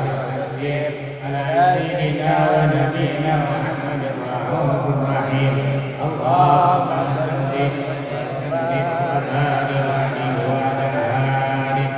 والتسليم على سيدنا ونبينا محمد الرؤوف الرحيم. اللهم صل وسلم وبارك عليه وعلى آله.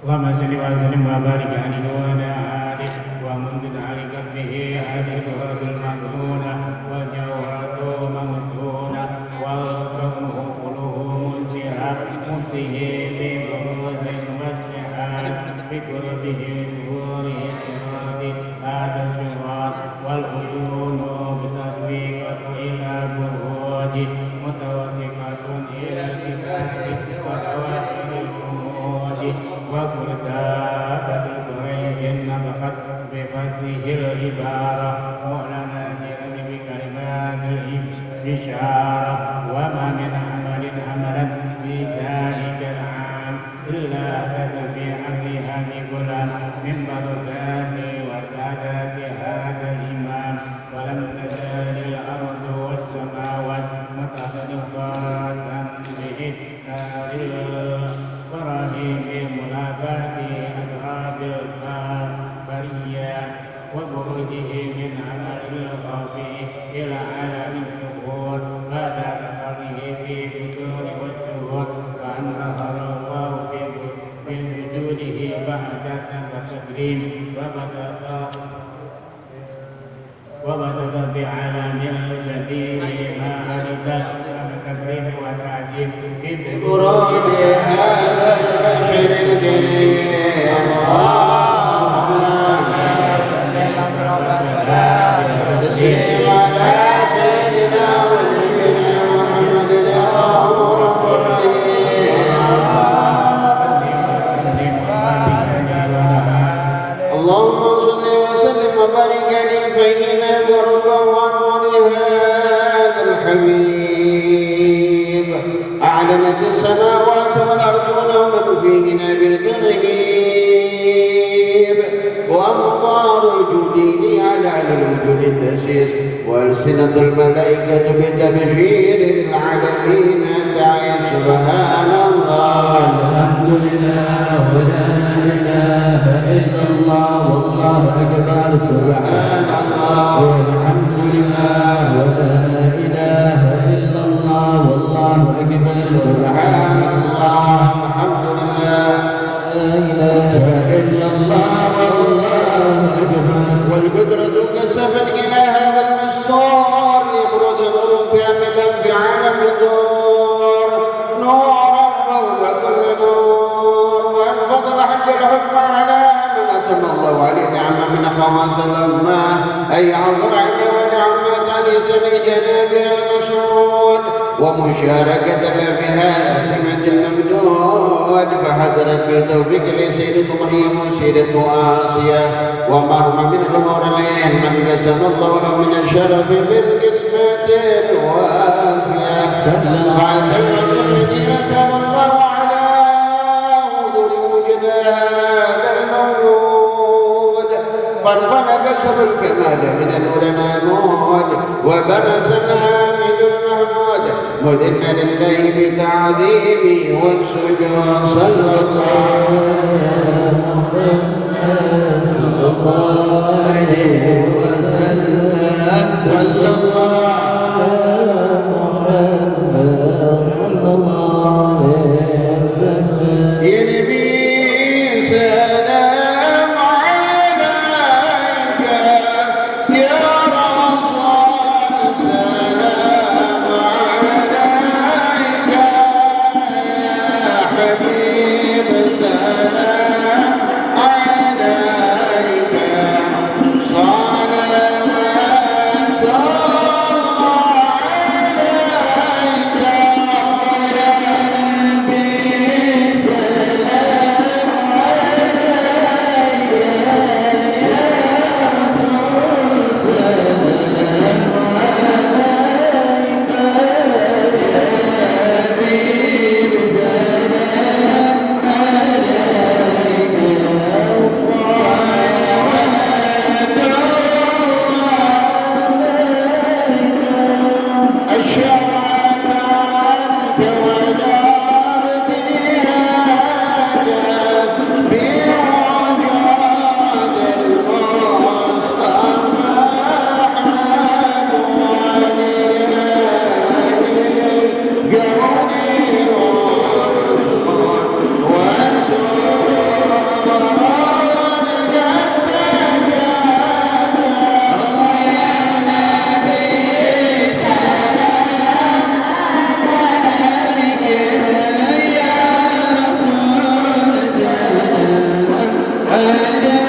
اللهم صل وسلم وبارك عليه وعلى آله ومنزل على قلبه هذه الغرض المأذونة وجوهرته ممسونة وكونه قلوه مسيحة ممسيه ببروز مسيحات بقربه نوره الصراط هذا الشراط والعيون بتطبيقة إلى بروج متوسقة إلى الكتاب وتوحد الأمور وكتابة قريش نبقت بفصله العبارة معلنة بكلمات الإشارة وما من عمل عملت في ذلك العام إلا تسبيحا لهذه من بركات وسعادات هذا الإمام. ولم تزال الأرض والسماوات متخلقات به الفرح بمنافاة أسراب البريات وبروزه من عمل الخفي إلى عالم الشهود بعد تقره في الفتور والشهود وأن ظهر الله في سجوده بهجة وتكريم وبسط بعالم الكثير ما عرف تكريم وتعجيب بمراد هذا البشر الكريم. تسليم على سيدنا ونبينا محمد الرؤوف الرحيم. اللهم صل وسلم وبارك عليه فإن البركة وأنور هذا الحبيب أعلنت السماوات والأرض ومن فيهن بالترهيب وأمطار الجودين على الوجود التأسيس وألسنة الملائكة بتبشير العالمين تعي سبحان الله الحمد لله ولا إله إلا الله والله أكبر سبحان الله والحمد لله ولا إله إلا الله والله أكبر سبحان الله الحمد لله لا إله إلا الله والله أكبر. والقدرة كسفت إلى هذا المستور يبرز نور كاملا في عالم الدور نورا فوق كل نور وأنفض الحق الحكم على من أتم الله عليه نعمة من خواص الأمة أي عذر عنه ونعمة لسن جنابه المسعود ومشاركة في هذا السمة الممدود فحضرت بتوفيق لسيدة مريم وسيدة آسيا ومهما من الأمور العين من قسم الله له من الشرف بالقسمة الوافية بعد الوقت الذي رتب الله على حضور وجود هذا المولود فانفلق سب الكمال من النور العمود وبرز الحامد المحمود مذن لله بتعظيمه والسجود صلى الله عليه وسلم صلى الله يا نبي سلام عليك يا رسول سلام عليك يا حبيب سلام عليك وَالْأَرْضِ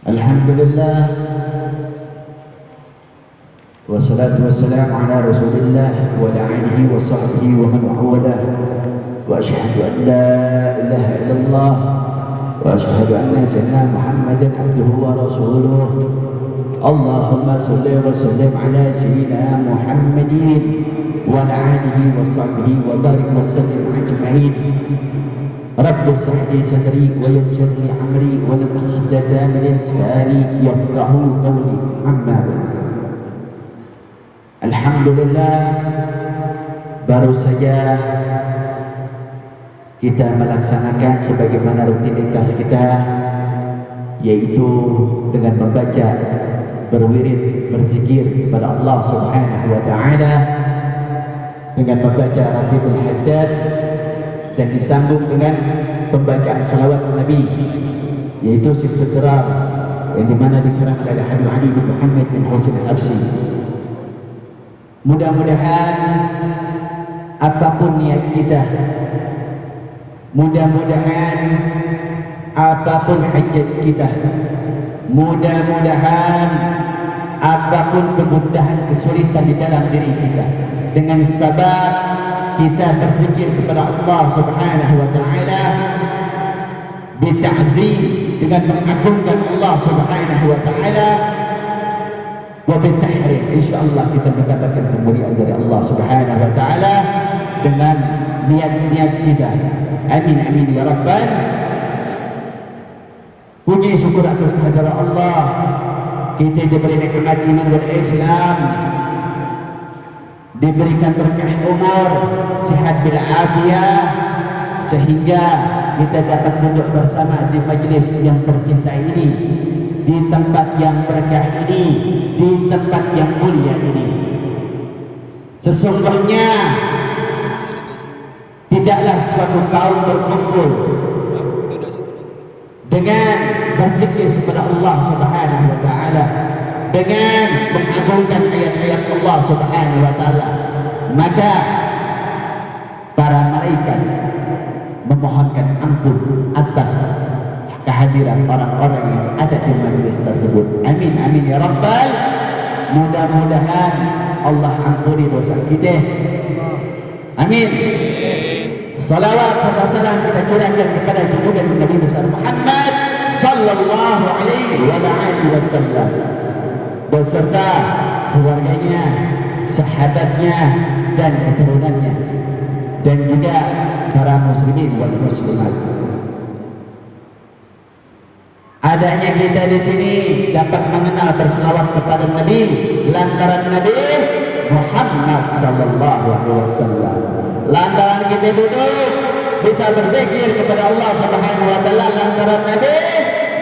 Alhamdulillah, wassalatu wassalamu ala Rasulillah wa ala alihi wa sahbihi wa man walah. Wa asyhadu an la ilaha illallah wa asyhadu anna sayyidina Muhammadan abduhu wa rasuluh. Allahumma salli wa sallim ala sayyidina Muhammadin wa ala alihi wa sahbihi wa barik wa sallim ajma'in. Rabbi shrah li sadri wa yassir li amri wa hlul 'uqdatam min lisani yafqahu qawli. Amma ba'd. Alhamdulillah, baru saja kita melaksanakan sebagaimana rutinitas kita, yaitu dengan membaca, berwirid, berzikir kepada Allah Subhanahu wa taala dengan membaca Ratibul Haddad, dan disambung dengan pembacaan salawat Nabi, yaitu Sifat Durar, yang dimana dikarang oleh Habib Ali bin Muhammad bin Husain Al-Habsyi. Mudah-mudahan apapun niat kita, mudah-mudahan apapun hajat kita, mudah-mudahan apapun kemudahan kesulitan di dalam diri kita, dengan sabar kita berzikir kepada Allah Subhanahu wa taala, bita'zim, dengan mengagungkan Allah Subhanahu wa taala, wa bitahrim, insyaallah kita mendapatkan kemuliaan dari Allah Subhanahu wa taala dengan niat-niat kita. Amin amin ya rabbal. Puji syukur atas kehadiran Allah, kita diberi nikmat iman wal Islam, diberikan berkah umur, sihat bil afiyah, sehingga kita dapat duduk bersama di majlis yang tercinta ini, di tempat yang berkah ini, di tempat yang mulia ini. Sesungguhnya tidaklah suatu kaum berkumpul dengan berzikir kepada Allah Subhanahu wa taala, dengan mengagungkan ayat-ayat Allah Subhanahu wa taala, maka para malaikat memohonkan ampun atas kehadiran orang-orang yang ada di majlis tersebut. Amin amin ya rabbal. Mudah-mudahan Allah ampuni dosa kita. Amin. Salawat serta salam kita curahkan kepada junjungan Nabi besar Muhammad sallallahu alaihi wa alihi wasallam, beserta keluarganya, sahabatnya, dan keturunannya, dan juga para muslimin wal muslimat. Adanya kita di sini dapat mengenal berselawat kepada Nabi lantaran Nabi Muhammad sallallahu alaihi wasallam. Lantaran kita duduk bisa berzikir kepada Allah Subhanahu wa taala lantaran Nabi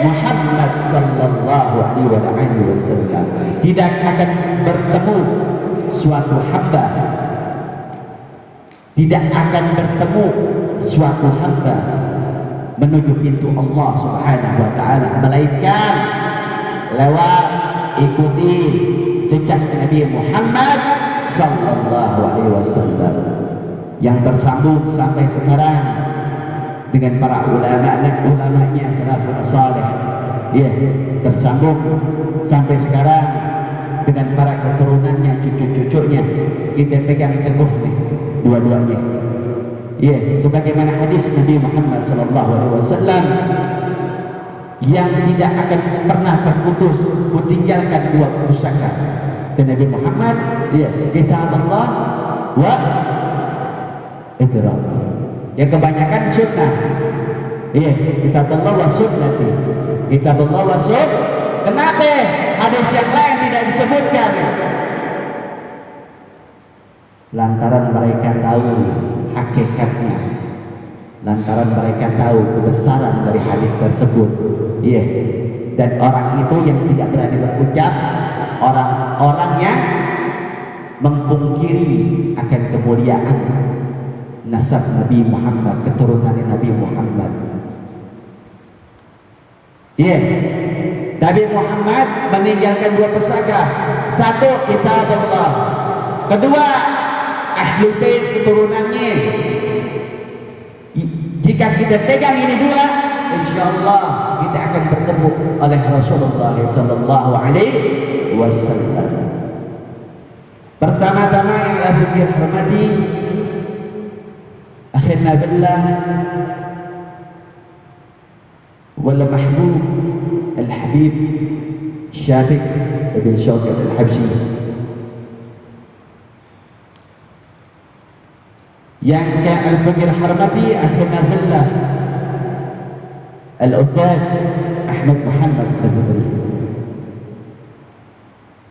Muhammad sallallahu alaihi wasallam. Tidak akan bertemu suatu hamba, tidak akan bertemu suatu hamba menuju pintu Allah Subhanahu wa taala melainkan lewat ikuti jejak Nabi Muhammad sallallahu alaihi wasallam yang tersambung sampai sekarang dengan para ulamanya salafun salih. Ya, tersambung sampai sekarang dengan para keturunannya, cucu-cucunya. Kita pegang teguh nih dua-duanya. Ya, sebagaimana hadis Nabi Muhammad sallallahu alaihi wasallam yang tidak akan pernah terputus, kutinggalkan dua pusaka. Dan Nabi Muhammad, ya, kitab Allah wa idrak. Yang kebanyakan sunnah. Iya, kitab Allah wa sunnati. Kitab Allah wa sunnah. Kenapa hadis yang lain tidak disebutkan? Lantaran mereka tahu hakikatnya, lantaran mereka tahu kebesaran dari hadis tersebut. Iya. Dan orang itu yang tidak berani berucap, orang-orang yang mempungkiri akan kemuliaan nasab Nabi Muhammad, keturunan Nabi Muhammad. Iya. Nabi Muhammad meninggalkan dua pusaka. Satu, kitab Allah. Kedua, Ahlul Bait keturunannya. Jika kita pegang ini dua, insyaallah kita akan bertemu oleh Rasulullah sallallahu alaihi wasallam. Pertama-tama yang Allah hormati, akhirna billah wal mahbub al-habib Syafiq ibn Syaukat al-Habsyi, yang ke al-fakir hormati akhirna billah al-Ustaz Ahmad Muhammad al-Fadri,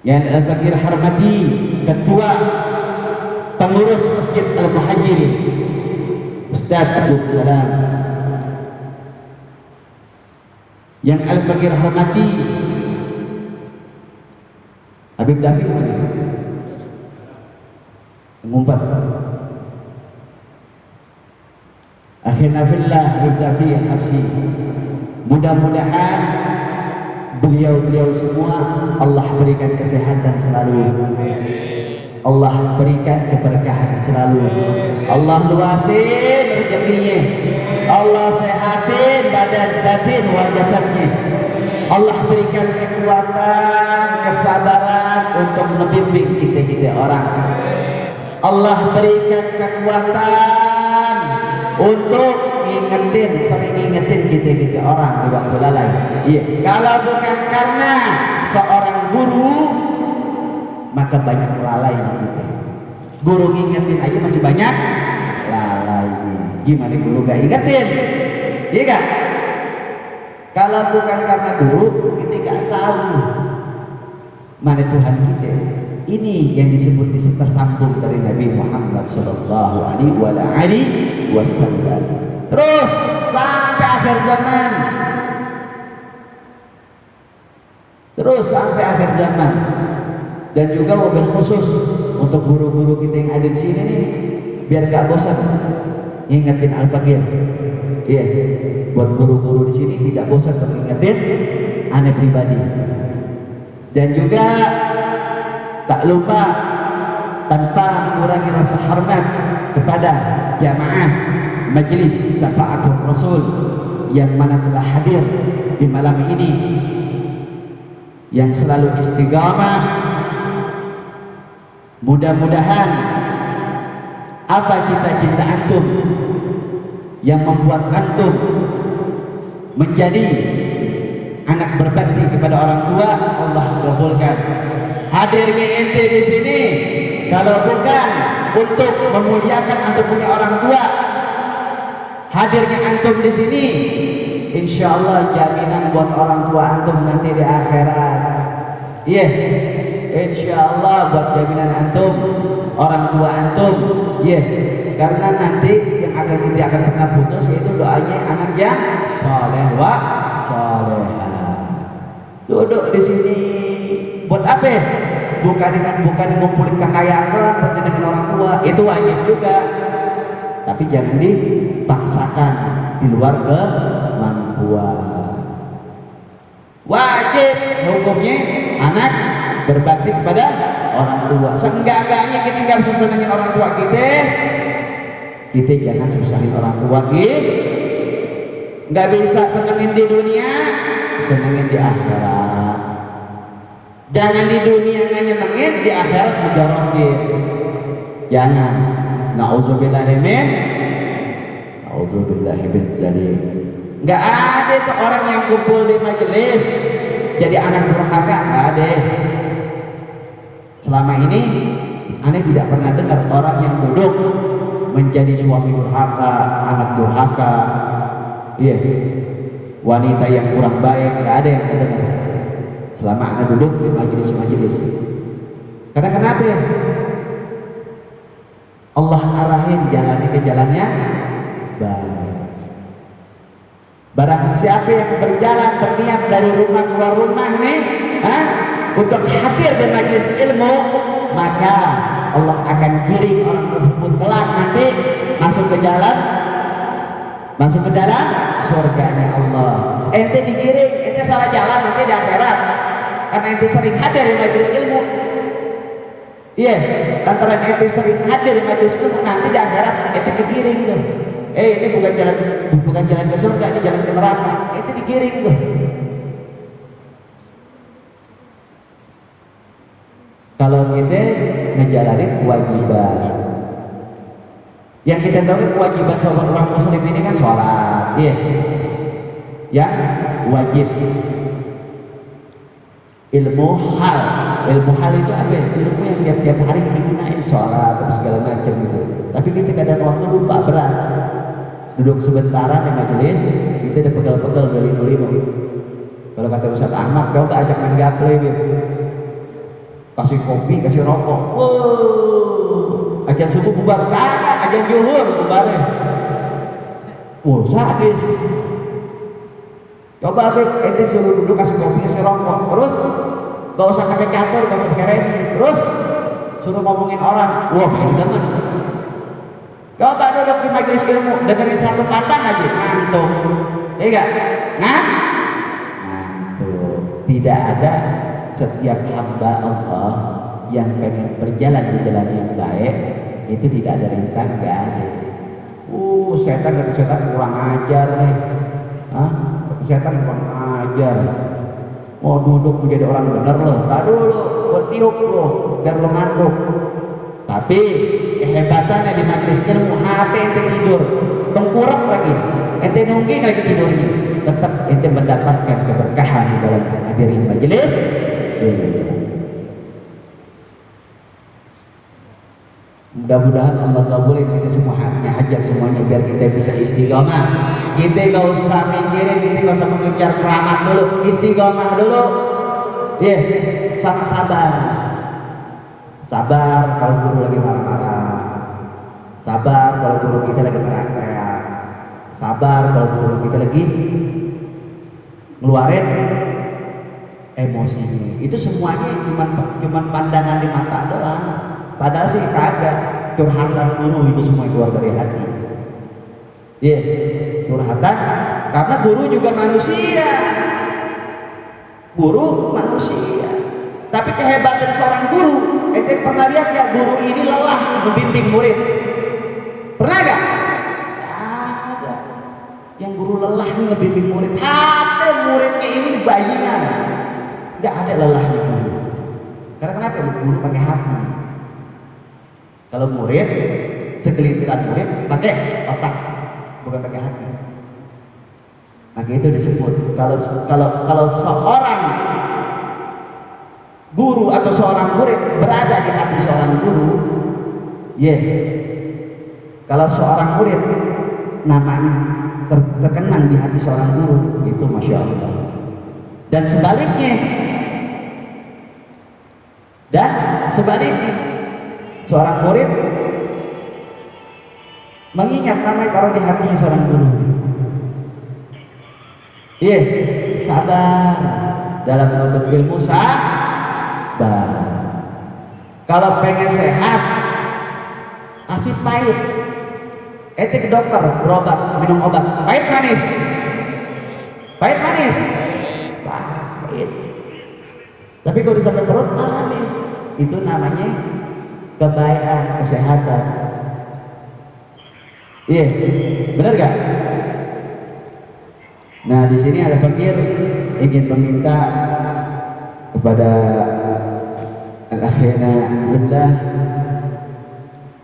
yang al-fakir hormati ketua pengurus Masjid Al-Muhajirin Ustaz Abdul Salam, yang al-fakir hormati Habib Dafi mana? Mengumpat. Akhirnya fillah Habib Dafi Al-Habsyi. Mudah-mudahan beliau-beliau semua Allah berikan kesehatan selalu. Allah berikan keberkahan selalu. Allah luasin rezekinya. Allah sehatin badan batin wal jasadnya. Allah berikan kekuatan, kesabaran untuk membimbing kita orang. Allah berikan kekuatan untuk sering ngingetin kita orang di waktu lalai. Iya. Kalau bukan karena seorang guru, maka banyak lalai kita. Guru ngingetin aja masih banyak lalai. Gimana guru gak ingetin? Iya gak? Kalau bukan karena guru, kita gak tahu mana Tuhan kita. Ini yang disebut tersambung dari Nabi Muhammad sallallahu alaihi wasallam. Terus sampai akhir zaman. Terus sampai akhir zaman. Dan juga wabil khusus untuk guru-guru kita yang ada di sini nih, biar gak bosan ingetin al-fakir. Iya, buat guru-guru di sini tidak bosan untuk ingetin aneh pribadi. Dan juga tak lupa tanpa mengurangi rasa hormat kepada jamaah Majelis Syafaatul Rasul yang mana telah hadir di malam ini, yang selalu istiqamah. Mudah-mudahan apa cita-cita antum yang membuat antum menjadi anak berbakti kepada orang tua, Allah kabulkan. Hadirnya ente di sini kalau bukan untuk memuliakan antum punya orang tua, hadirnya antum di sini insyaallah jaminan buat orang tua antum nanti di akhirat. Iya, insyaallah buat jaminan antum, orang tua antum. Iya, karena nanti yang kita akan pernah putus yaitu doanya anak yang saleh wa salehah. Duduk di sini buat apa? Bukan ngumpulin kekayaan, buat dengan orang tua. Itu wajib juga, tapi jangan dipaksakan di luar kemampuan. Wajib hukumnya anak berbakti kepada orang tua. Seenggak-enggaknya kita nggak bisa senengin orang tua kita jangan susahin orang tua kita. Nggak bisa senengin di dunia, senengin di akhirat. Jangan di dunia nggak nyenengin, di akhirat mujarabin. Jangan. Nauzubillahi min zalim. Nggak ada tuh orang yang kumpul di majelis jadi anak durhaka, nggak ada. Selama ini aneh tidak pernah dengar orang yang duduk menjadi suami durhaka, anak durhaka, iya, wanita yang kurang baik, nggak ada yang dengar. Selama aneh duduk di majelis-majelis. Karena kenapa ya? Allah arahin jalannya ke jalannya baik. Barang siapa yang berjalan berniat dari rumah keluar rumah nih, untuk hadir di majelis ilmu, maka Allah akan giring orang tersebut kelak nanti masuk ke dalam surganya Allah. Ente digiring, ente salah jalan nanti di akhirat karena ente sering hadir di majelis ilmu. Iya, lantaran ente sering hadir di majelis ilmu, nanti di akhirat ente digiring tuh. ini bukan jalan ke surga, ini jalan ke neraka. Itu digiring tuh. Kalau kita menjalani kewajiban, yang kita tahu kewajiban seorang muslim ini kan sholat, iya, yang wajib. Ilmu hal itu apa? Ilmu yang tiap hari kita gunain, sholat atau segala macam gitu. Tapi kita kadang waktu lupa, berat. Duduk sebentar di majelis, kita udah pegel-pegel linu-linu. Kalau kata Ustaz Ahmad, coba ajak main gaple gitu. Kasih kopi, kasih rokok. Wow, ajan subuh bubar, kagak, ajan zuhur bubarnya. Wow, sadis. Coba ente suruh duduk kasih kopi, kasih rokok, terus gak usah pakai catur, gak usah pakai remi, terus suruh ngomongin orang. Wah, pengen denger. Coba duduk di majelis ilmu, dengerin satu patah aja, ngantuk. Iya gak? Ngantuk. Tidak ada. Setiap hamba Allah yang pengen berjalan di jalan yang baik itu tidak ada rintang, gak ada. Setan kata setan kurang ajar nih. Setan kurang ajar. Mau duduk menjadi orang bener loh. Tak dulu, buat tiup loh, biar lo ngantuk. Tapi kehebatannya di majelis ilmu, HP ente tidur, tengkurap lagi, ente nungging lagi tidurnya, tetap ente mendapatkan keberkahan di dalam hadirin majelis. Mudah-mudahan Allah kabulin kita semua hajat semuanya biar kita bisa istiqomah. Kita gak usah mikirin, kita gak usah mengejar keramat dulu, istiqomah dulu. Sama sabar. Sabar kalau guru lagi marah-marah. Sabar kalau guru kita lagi teriak-teriak. Sabar kalau guru kita lagi ngeluarin emosinya. Itu semuanya cuman pandangan di mata doang. Padahal sih kagak. Curhatan guru itu semua keluar dari hati. Curhatan karena guru juga manusia. Guru manusia. Tapi kehebatan seorang guru, ente pernah lihat gak guru ini lelah membimbing murid? Pernah gak? Ada. Yang guru lelah nih ngebimbing murid. Hati muridnya ini bajingan. Gak ada lelahnya guru. Karena kenapa? Guru pakai hati. Kalau murid, segelintiran murid pakai otak, bukan pakai hati. Maka itu disebut kalau seorang guru atau seorang murid berada di hati seorang guru, kalau seorang murid namanya terkenang di hati seorang guru, itu masya Allah. Dan sebaliknya, seorang murid mengingat nama taruh di hatinya seorang guru. Sabar dalam menuntut ilmu, sabar. Kalau pengen sehat, asih pahit. Ente ke dokter berobat, minum obat, pahit manis. Pahit manis. Pahit. Tapi kalau disampai perut manis. Itu namanya kebaikan, kesehatan. Benar gak? Nah, di sini ada fakir ingin meminta kepada al-akhina billah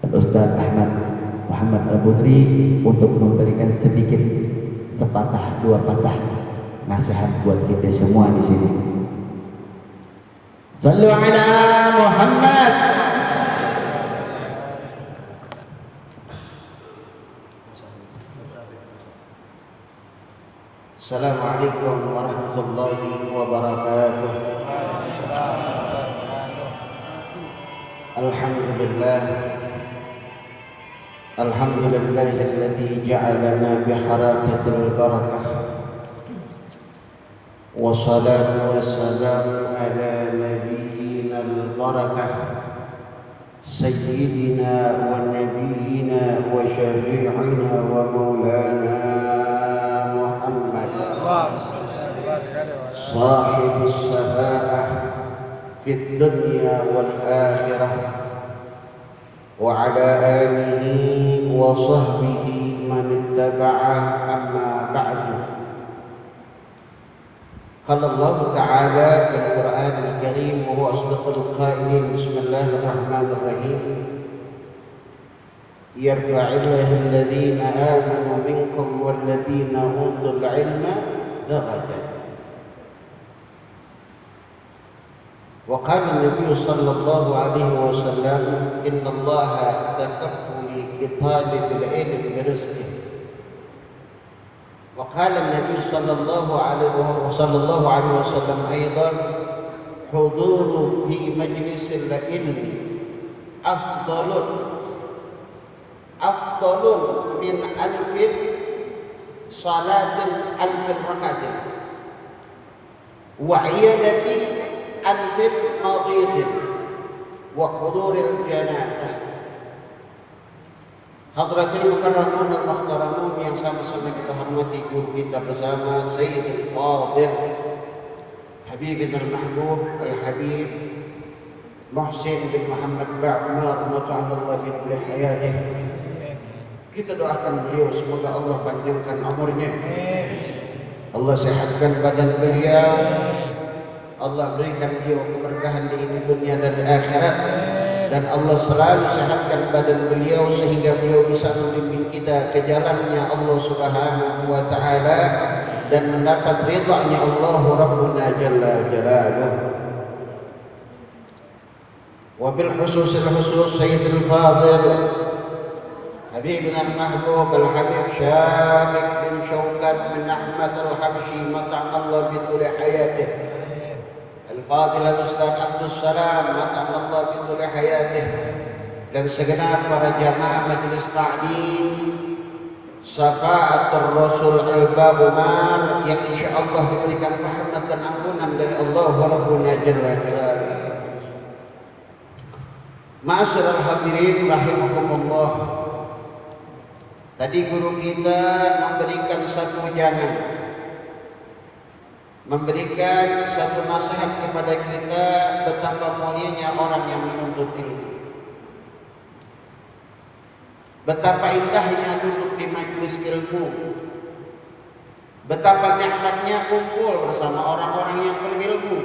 Al-Ustaz Ahmad Muhammad Al-Budri untuk memberikan sedikit sepatah dua patah nasihat buat kita semua di sini. Sallu ala Muhammad. Assalamualaikum warahmatullahi wabarakatuh. Alhamdulillah. Alhamdulillahilladzi ja'alana biharakatil barakah. Wassalatu wassalamu ala nabiyyinal barakah sayyidina wa nabiyyina wa syafi'ina wa maulana صاحب الشفاعة في الدنيا والآخرة وعلى آله وصحبه من اتبعه أما بعد قال الله تعالى في القرآن الكريم وهو أصدق القائلين بسم الله الرحمن الرحيم يرفع الله الذين آمنوا منكم والذين أوتوا العلم درجات. وقال النبي صلى الله عليه وسلم إن الله تكفل لطالب العلم برزقه. وقال النبي صلى الله عليه وسلم أيضا حضور في مجلس العلم أفضل من 1000 صلاة 1000 ركعة وعيادة 1000 مريض وحضور الجنازة. Hadratil mukarramun dan muhtaramun yang sama-sama kita hormati guru kita bersama Sayyidul Fadil Habibina al-Mahbub Al-Habib Muhsin bin Muhammad Ba'mar Mata'allah bin Kulli Hayatih. Kita doakan beliau semoga Allah panjangkan umurnya, Allah sehatkan badan beliau, Allah berikan beliau keberkahan di dunia dan di akhirat, dan Allah selalu sehatkan badan beliau sehingga beliau bisa membimbing kita ke jalannya Allah Subhanahu wa taala dan mendapat ridha-Nya Allah Rabbuna jalla jalaluh. Wa bil khusus Sayyidul Fadil Habibina al-Mahbub Al-Habib Syafiq bin Syaukat bin Ahmad Al-Habsyi mata'allah bi tuli hayatih Al-Fadil Al-Ustaz Abdul Salam mata'allah bi tuli hayatih, dan segenap para jamaah majelis ta'lim Syafa'atul Rasul Al-Ba'umar yang insyaallah diberikan rahmat dan ampunan dari Allah Rabbuna jalla jalaluh. Ma'asyiral hadirin rahimakumullah. Tadi guru kita memberikan satu ujangan, memberikan satu nasihat kepada kita betapa mulianya orang yang menuntut ilmu, betapa indahnya duduk di majelis ilmu, betapa nikmatnya kumpul bersama orang-orang yang berilmu.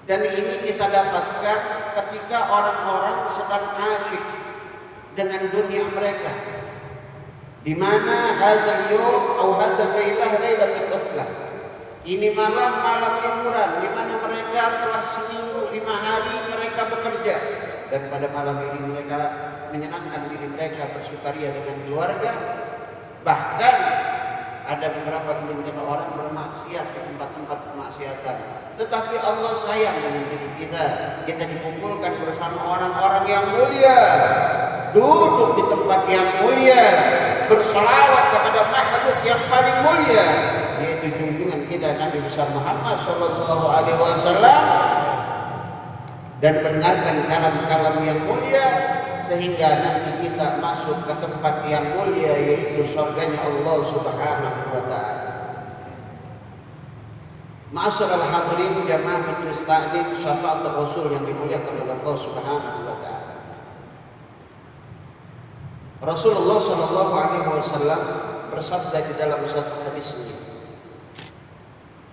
Dan ini kita dapatkan ketika orang-orang sedang asyik dengan dunia mereka, di mana hadzal yawm atau hadzal lailah lailatul utlah. Ini malam liburan di mana mereka telah seminggu 5 hari mereka bekerja, dan pada malam ini mereka menyenangkan diri mereka, bersukaria dengan keluarga. Bahkan ada beberapa gelintir orang bermaksiat di tempat-tempat kemaksiatan. Tetapi Allah sayang dengan diri kita. Kita dikumpulkan bersama orang-orang yang mulia, duduk di tempat yang mulia, berselawat kepada makhluk yang paling mulia, yaitu junjungan kita Nabi besar Muhammad sallallahu alaihi wasallam, dan mendengarkan kalam-kalam yang mulia sehingga nanti kita masuk ke tempat yang mulia, yaitu surganya Allah Subhanahu wa taala. Ma'asyiral hadirin jamaah majelis ta'lim Syafa'atul Rasul yang dimuliakan oleh Allah Subhanahu wa taala. Rasulullah sallallahu alaihi wasallam bersabda di dalam satu hadisnya,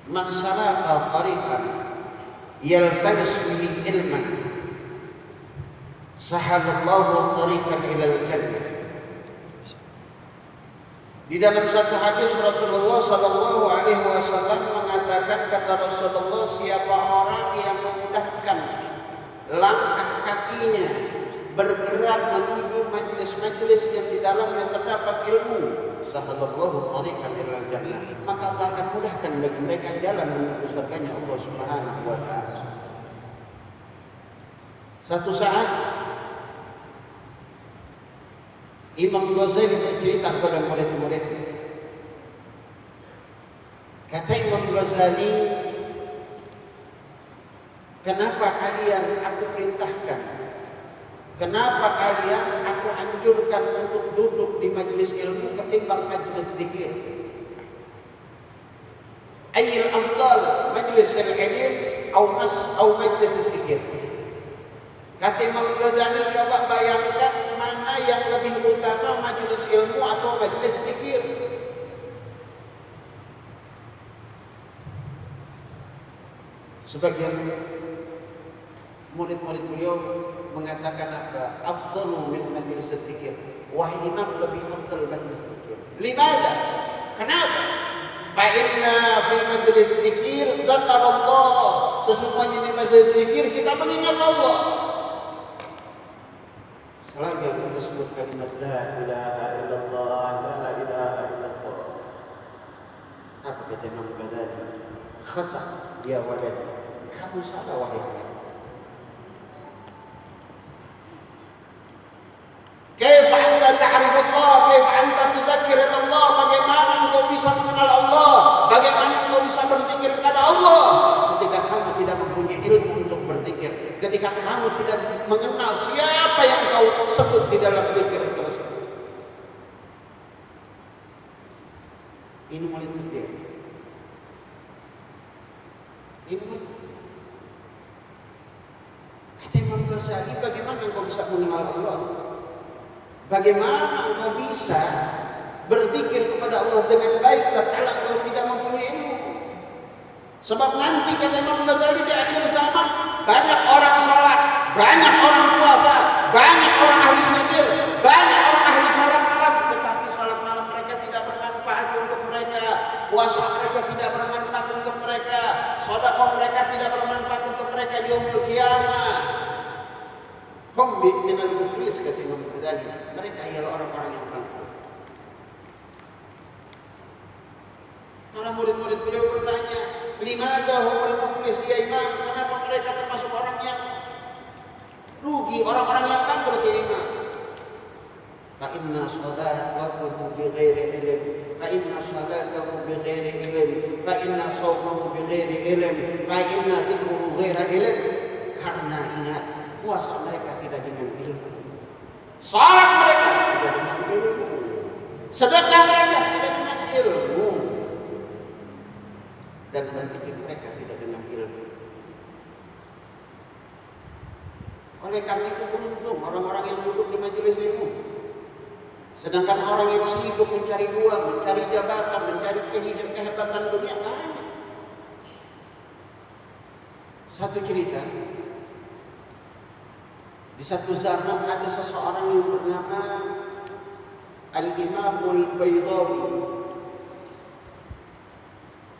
"Man salaka tariqan yaltamis bihi ilman sahalallahu tariqan ilal jannah." Di dalam satu hadis Rasulullah sallallahu alaihi wasallam mengatakan, kata Rasulullah, siapa orang yang memudahkan langkah kakinya bergerak menuju majelis-majelis yang di dalamnya terdapat ilmu, sahalallahu tariqan ilal jannah, maka Allah akan mudahkan bagi mereka jalan menuju surganya Allah Subhanahu wa taala. Satu saat Imam Ghazali bercerita kepada murid-muridnya. Kata Imam Ghazali, kenapa kalian aku perintahkan, kenapa kalian aku anjurkan untuk duduk di majelis ilmu ketimbang majelis zikir? Ayyul afdal, majelis al-ilm atau majelis zikir? Kata Imam Ghazali, coba bayangkan mana mana yang lebih utama, majelis ilmu atau majelis zikir? Sebagian murid-murid beliau mengatakan apa? Afdalu min majelis zikir. Wahai imam, lebih afdal majelis zikir. Limada? Kenapa? Fa inna fi majelis zikir dzakarallah. Sesungguhnya di majelis zikir kita mengingat Allah. Selagi kita sebut kalimat la ilaha illallah, la ilaha illallah. Apa kata Imam Ghazali? Khata ya waladi, kamu salah wahai anak. Kaifa anta ta'rif Allah, kaifa anta tudzakkir Allah, bagaimana engkau bisa mengenal Allah, bagaimana engkau bisa berzikir kepada Allah ketika kamu tidak mempunyai ilmu untuk berzikir, ketika kamu tidak mengenal siapa yang kau sebut di dalam zikir tersebut. Ini mulai terjadi. Ini mulai terjadi. Kata Imam Ghazali, bagaimana engkau bisa mengenal Allah? Bagaimana engkau bisa berzikir kepada Allah dengan baik tatkala engkau tidak mempunyai ilmu? Sebab nanti kata Imam Ghazali di akhir zaman banyak orang sholat, banyak orang puasa, banyak orang ahli zikir, banyak orang ahli sholat malam, tetapi sholat malam mereka tidak bermanfaat untuk mereka, puasa mereka tidak bermanfaat untuk mereka, sedekah mereka tidak bermanfaat untuk mereka di yaumul qiyamah. Hum minal muflis, kata Imam Ghazali, mereka ialah orang-orang yang bangkrut. Para murid-murid beliau bertanya, limadha humul muflis ya Imam? Kenapa mereka termasuk orang yang rugi, orang-orang yang bangkrut ya Imam? Fa inna salatahu bighairi ilm, fa inna salatahu bighairi ilm, fa inna shawmahu bighairi ilm, fa inna dhikruhu ghaira ilm. Karena ingat, puasa mereka tidak dengan ilmu, salat mereka tidak dengan ilmu, sedekah mereka tidak dengan ilmu, dan berzikir mereka tidak dengan ilmu. Oleh karena itu beruntung orang-orang yang duduk di majelis ilmu. Sedangkan orang yang sibuk mencari uang, mencari jabatan, mencari kehebatan dunia banyak. Satu cerita. Di satu zaman ada seseorang yang bernama Al-Imamul Baydawi.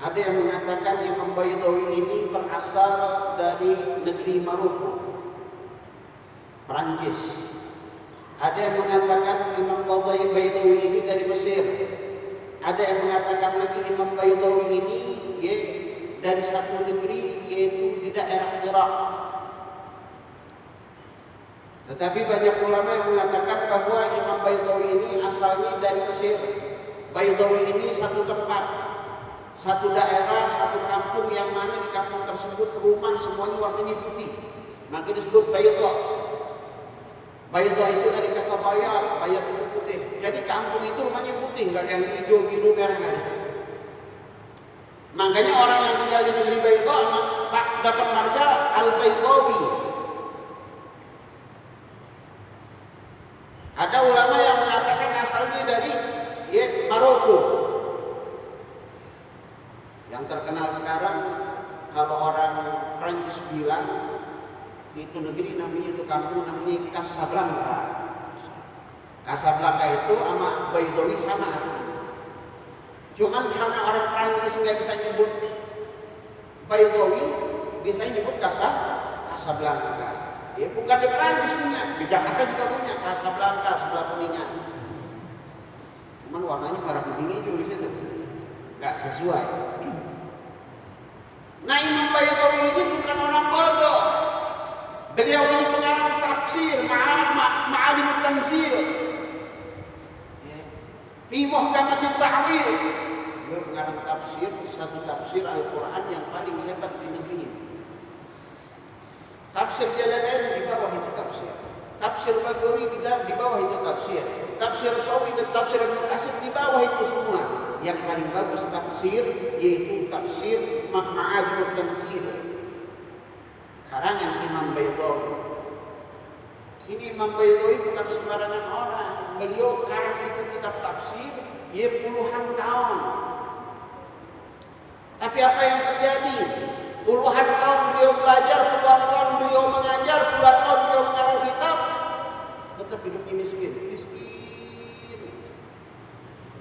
Ada yang mengatakan Imam Baydawi ini berasal dari negeri Maroko, Perancis. Ada yang mengatakan Imam Baydawi ini dari Mesir. Ada yang mengatakan lagi Imam Baydawi ini dari satu negeri, yaitu di daerah Irak. Tetapi banyak ulama yang mengatakan bahwa Imam Baydawi ini asalnya dari Mesir. Baydawi ini satu tempat, satu daerah, satu kampung, yang mana di kampung tersebut rumah semuanya warnanya putih, maka disebut Bayda. Bayda itu dari kata bayat, bayat itu putih. Jadi kampung itu rumahnya putih, nggak ada yang hijau, biru, merah, nggak ada. Makanya orang yang tinggal di negeri Bayda dapat marga Al-Baydawi. Ada ulama yang mengatakan asalnya dari Maroko. Yang terkenal sekarang, kalau orang Prancis bilang itu negeri namanya, itu kampung namanya Casablanca. Casablanca itu sama Baydawi sama artinya. Cuman karena orang Prancis nggak bisa nyebut Baydawi, bisa nyebut Casablanca. Ya bukan di Perancis punya, di Jakarta juga punya Casablanca sebelah Kuningan. Cuman warnanya merah kuning hijau di situ, nggak sesuai. Nah, Imam Baydawi ini bukan orang bodoh. Beliau ini pengarang tafsir, ma'alim tanzil, fi muhkamatit ta'wil. Beliau pengarang tafsir, satu tafsir Al-Quran yang paling hebat di negeri ini. Tafsir Jalalain di bawah itu tafsir, tafsir Baghawi di bawah itu tafsir, tafsir Sawi dan tafsir Ibnu Katsir di bawah itu semua. Yang paling bagus tafsir yaitu tafsir Ma'alim Tanzil, karangan Imam Baydawi. Ini Imam Baidawi bukan sembarangan orang. Beliau karang itu kitab tafsir, ya puluhan tahun. Tapi apa yang terjadi? Puluhan tahun beliau belajar, puluhan tahun beliau mengajar, puluhan tahun beliau mengarang kitab, tetap hidupnya miskin.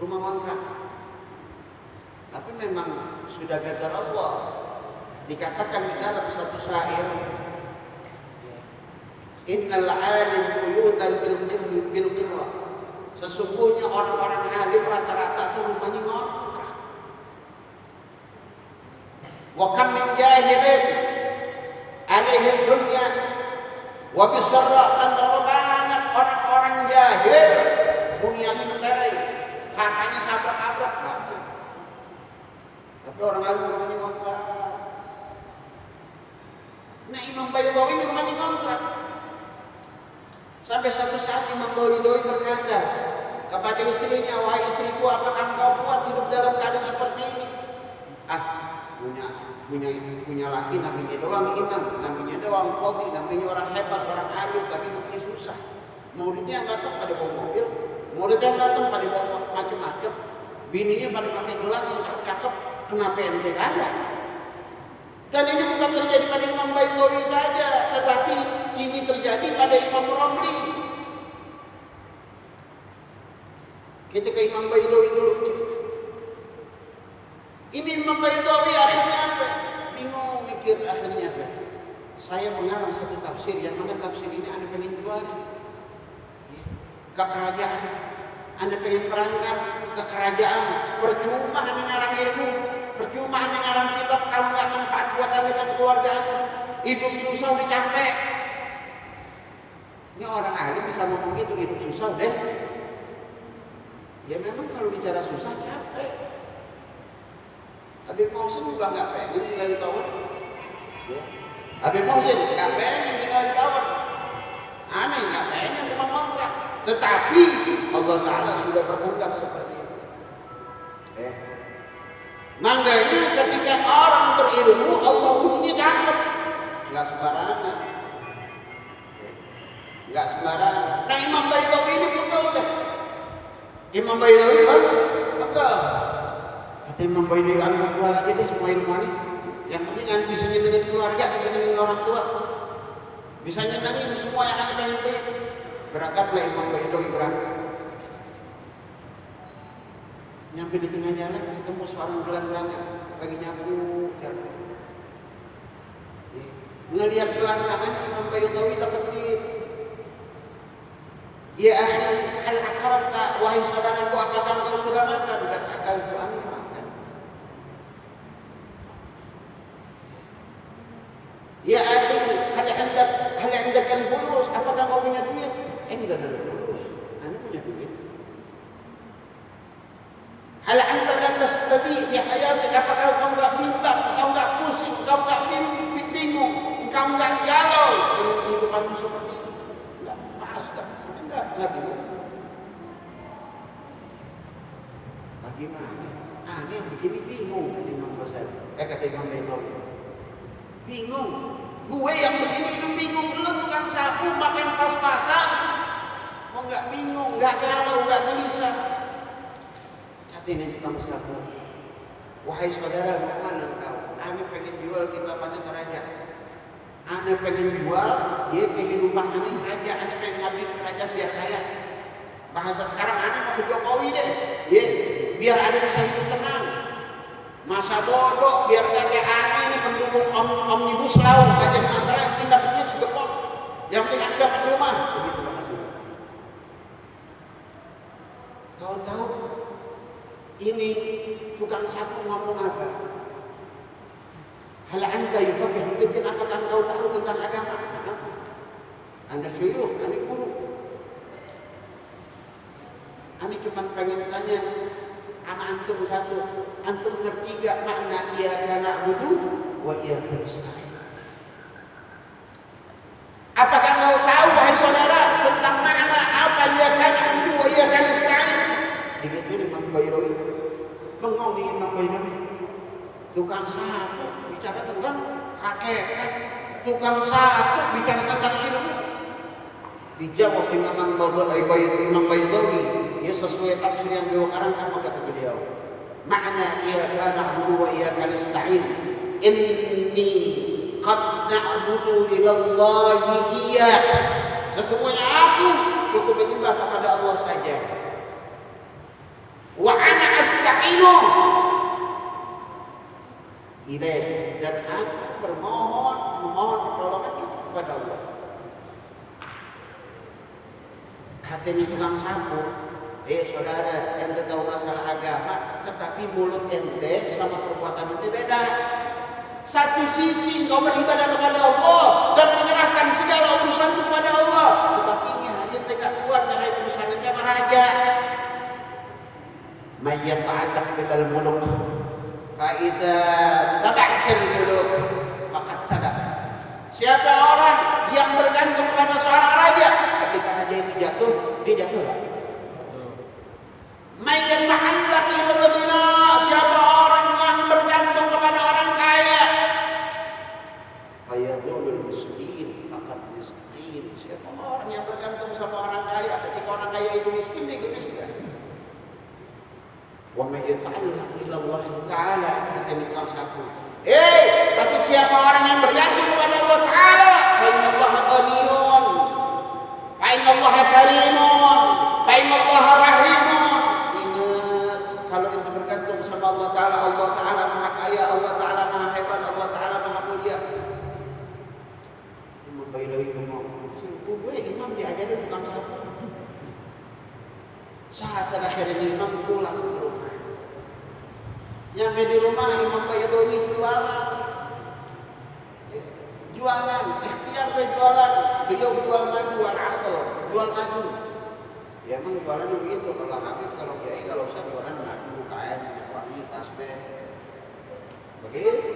Rumah kontrak. Tapi memang sudah gadar Allah. Dikatakan di dalam satu syair, innal alim buyutan bil qirra. Sesungguhnya orang-orang alim rata-rata itu rumahnya ngontrak. Wa kam min jahilin alaihi dunya wa bisarra, dan berapa banyak orang-orang jahil dunianya menterai, hartanya sabrak-abrak banyak. Tapi orang alim rumahnya ngontrak. Nah, Imam Baidawi ini rumahnya ngontrak. Sampai suatu saat Imam Baidawi berkata kepada istrinya, wahai istriku, apakah engkau kuat hidup dalam keadaan seperti ini? Punya laki namanya doang imam, namanya doang qadhi, namanya orang hebat, orang alim, tapi hidupnya susah. Muridnya yang datang pada bawa mobil, muridnya yang datang pada bawa macam-macam, bininya pada pakai gelang yang cakep-cakep, kenapa ente ada? Dan ini bukan terjadi pada Imam Baidawi saja, tetapi ini terjadi pada Imam Romli. Ketika Imam Baidawi dulu cerita, ini Imam Baidawi akhirnya apa? Bingung mikir akhirnya apa? Saya mengarang satu tafsir, yang mana tafsir ini Anda pengen jualnya ke kerajaan, Anda pengen berangkat ke kerajaan, percuma Anda ngarang ilmu, percuma Anda ngarang kitab kalau nggak manfaat buat Anda dan keluarga Anda. Hidup susah udah capek. Ini orang alim bisa ngomong gitu, hidup susah deh. Ya memang kalau bicara susah capek. Habib Mohsin juga nggak pengen tinggal di tower. Ya. Habib Mohsin nggak pengen tinggal di tower. Aneh nggak pengen cuma kontrak. Tetapi Allah Ta'ala sudah berkehendak seperti itu. Makanya ketika orang berilmu, Allah ujinya cakep. Nggak sembarangan. Nggak sembarangan. Nah, Imam Baidawi ini pegel deh. Imam Baidawi kan pegel. Kata Imam Baidawi, anu mau jual aja deh semua ilmu ini. Yang penting anu bisa nyenengin keluarga, bisa nyenengin orang tua, bisa nyenengin semua yang anu pengen beli. Berangkatlah Imam Baidawi berangkat. Nyampe di tengah jalan ketemu seorang gelang-gelangan lagi nyapu jalan. Ngelihat gelang-gelangan Imam Baidawi deketin. Ya akhi, hal akalta, wahai saudaraku, apakah engkau sudah makan? Gak akal itu anu makan. Ya akhi, hal andakan fulus, apakah engkau punya duit? Enggak ada fulus, anu punya duit. Hal anta la tastadi fi hayatik, apakah engkau enggak bimbang, engkau enggak pusing, engkau enggak bingung, engkau enggak galau dengan kehidupanmu seperti ini? Enggak, maaf dah, enggak bingung. Bagaimana? Aneh yang begini bingung, kata Imam Ghazali. Kata Imam Baidawi. Bingung. Gue yang begini itu bingung, lu tukang sapu makan pas-pasan. Mau enggak bingung, enggak galau, enggak gelisah. Ini tukang sapu. Wahai saudara, mau mana engkau? Ane pengen jual kitab ane ke raja. Ane pengen jual ya kehidupan ane ke raja. Ane pengen ngambil kerajaan biar kaya. Bahasa sekarang ane mau ke Jokowi deh. Ya, biar ane bisa hidup tenang. Masa bodoh biar kata ane ini pendukung omnibus law, gak jadi masalah. Yang penting dapetnya segepok. Yang penting ane dapat rumah. Begitu maksudnya. Tahu-tahu ini tukang sapu ngomong apa? Hal anda yufaqih fiddin, apakah engkau tahu tentang agama? Anda syuyukh, anda guru. Anda cuma pengen tanya sama antum satu, antum ngerti gak makna iyyaka na'budu wa iyyaka nasta'in? Apakah engkau tahu wahai saudara tentang makna apa iyyaka na'budu wa iyyaka nasta'in? Begitu Imam Baidawi. Bengong di Imam Baidawi. Tukang sapu bicara tentang hakikat, tukang sapu bicara tentang ilmu. Dijawab Imam Baydawi, ya sesuai tafsir yang beliau karangkan, kata beliau, makna iyyaka na'budu wa iyyaka nasta'in, inni qad na'budu ilallahi iyyak, sesungguhnya aku cukup menyembah kepada Allah saja. Wa ana asta'inu ilaih, dan aku memohon pertolongan cukup kepada Allah. Kata ini tukang sapu, saudara, ente tahu masalah agama, tetapi mulut ente sama perbuatan ente beda. Satu sisi engkau beribadah kepada Allah dan menyerahkan segala urusan kepada Allah, tetapi ini hanya tegak kuat karena urusan ente sama raja. May yata'allaq bilal muluk fa idza taba'tal muluk faqad tabak. Siapa orang yang bergantung kepada seorang raja, ketika raja itu jatuh, dia jatuh. May yata'allaq bilal ghina, siapa orang yang bergantung kepada orang kaya, fa yadhurul miskin faqad miskin. Siapa orang yang bergantung sama orang kaya, ketika orang kaya itu miskin, dia ikut miskin. Wa may yata'allaq ila Allah Ta'ala, kata nikah sapu. Tapi siapa orang yang bergantung kepada Allah Ta'ala, fa innallaha ghaniyun, fa innallaha karimun, fa innallaha rahimun. Ingat, kalau itu bergantung sama Allah Ta'ala, Allah Ta'ala maha kaya, Allah Ta'ala maha hebat, Allah Ta'ala maha mulia. Imam Baydawi ngomong, gue imam diajarin tukang sapu. Saat terakhir ini imam pulang ke rumah. Nyampe di rumah Imam Baydawi jualan, ikhtiar berjualan. Beliau jual madu al-asal, jual madu. Ya emang jualan begitu, kalau Habib, kalau Kiai, kalau saya jualan madu, kain, wangi, tasbih. Begitu.